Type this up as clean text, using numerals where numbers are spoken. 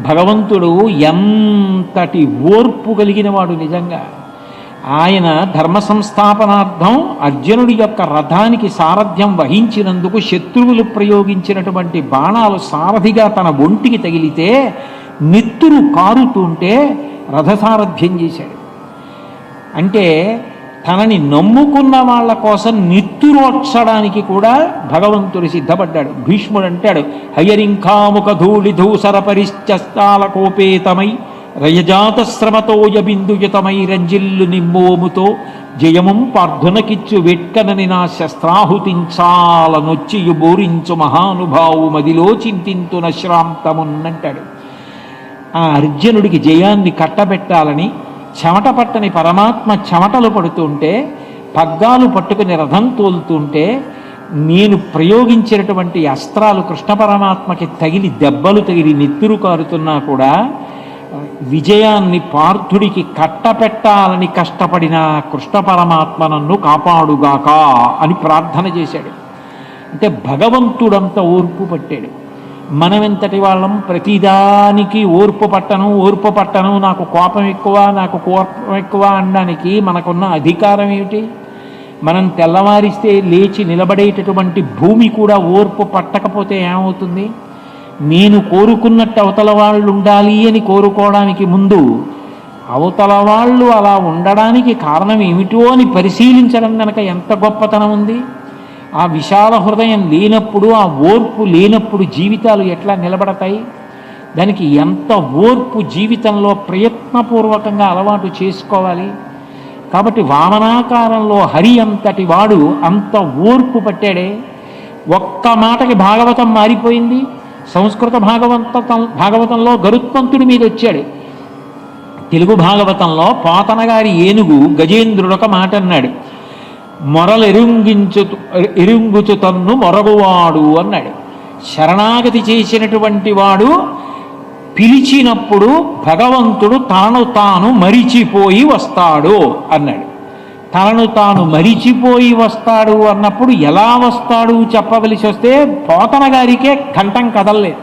భగవంతుడు ఎంతటి ఓర్పు కలిగిన వాడు నిజంగా. ఆయన ధర్మ సంస్థాపనార్థం అర్జునుడి యొక్క రథానికి సారథ్యం వహించినందుకు శత్రువులు ప్రయోగించినటువంటి బాణాలు సారథిగా తన ఒంటికి తగిలితే నెత్తురు కారుతుంటే రథసారథ్యం చేశాడు. అంటే తనని నమ్ముకున్న వాళ్ళ కోసం నెత్తురోడ్చడానికి కూడా భగవంతుడు సిద్ధపడ్డాడు. భీష్ముడు అంటాడు, హయరింఖాముఖ ధూళి ధూసర పరిశ్చస్తాల కోపేతమై రయజాతశ్రమతోయ బిందుయుతమై రంజిల్లు నిమ్మోముతో జయముం పార్థునకిచ్చు వెట్కనని నా శస్త్రాహుతించాలనొచ్చియు బోరించు మహానుభావు మదిలో చింతింతున శ్రాంతమున్నంటాడు. ఆ అర్జునుడికి జయాన్ని కట్టబెట్టాలని చెమట పట్టని పరమాత్మ చెమటలు పడుతుంటే, పగ్గాలు పట్టుకుని రథం తోలుతుంటే, నేను ప్రయోగించినటువంటి అస్త్రాలు కృష్ణ పరమాత్మకి తగిలి దెబ్బలు తగిలి నెత్తురు కారుతున్నా కూడా విజయాన్ని పార్థుడికి కట్టపెట్టాలని కష్టపడిన కృష్ణ పరమాత్మ నన్ను కాపాడుగాక అని ప్రార్థన చేశాడు. అంటే భగవంతుడంత ఓర్పు పట్టాడు. మనమెంతటి వాళ్ళం ప్రతిదానికి ఓర్పు పట్టను, నాకు కోపం ఎక్కువ, నాకు కోపం ఎక్కువ అనడానికి మనకున్న అధికారం ఏమిటి? మనం తెల్లవారిస్తే లేచి నిలబడేటటువంటి భూమి కూడా ఓర్పు పట్టకపోతే ఏమవుతుంది? నేను కోరుకున్నట్టు అవతల వాళ్ళు ఉండాలి అని కోరుకోవడానికి ముందు అవతల వాళ్ళు అలా ఉండడానికి కారణం ఏమిటో అని పరిశీలించడం కనుక ఎంత గొప్పతనం ఉంది. ఆ విశాల హృదయం లేనప్పుడు, ఆ ఓర్పు లేనప్పుడు జీవితాలు ఎట్లా నిలబడతాయి? దానికి ఎంత ఓర్పు జీవితంలో ప్రయత్నపూర్వకంగా అలవాటు చేసుకోవాలి. కాబట్టి వామనాకారంలో హరి అంతటి వాడు అంత ఓర్పు పట్టాడే. ఒక్క మాటకి భాగవతం మారిపోయింది. సంస్కృత భాగవతంలో గరుత్మంతుడి మీద వచ్చాడు. తెలుగు భాగవతంలో పోతన గారి ఏనుగు గజేంద్రుడొక మాట అన్నాడు, ఎరుంగుచు తన్ను మొరగువాడు అన్నాడు. శరణాగతి చేసినటువంటి వాడు పిలిచినప్పుడు భగవంతుడు తనను తాను మరిచిపోయి వస్తాడు అన్నాడు. తనను తాను మరిచిపోయి వస్తాడు అన్నప్పుడు ఎలా వస్తాడు చెప్పవలసి వస్తే పోతన గారికే కంఠం కదలలేదు.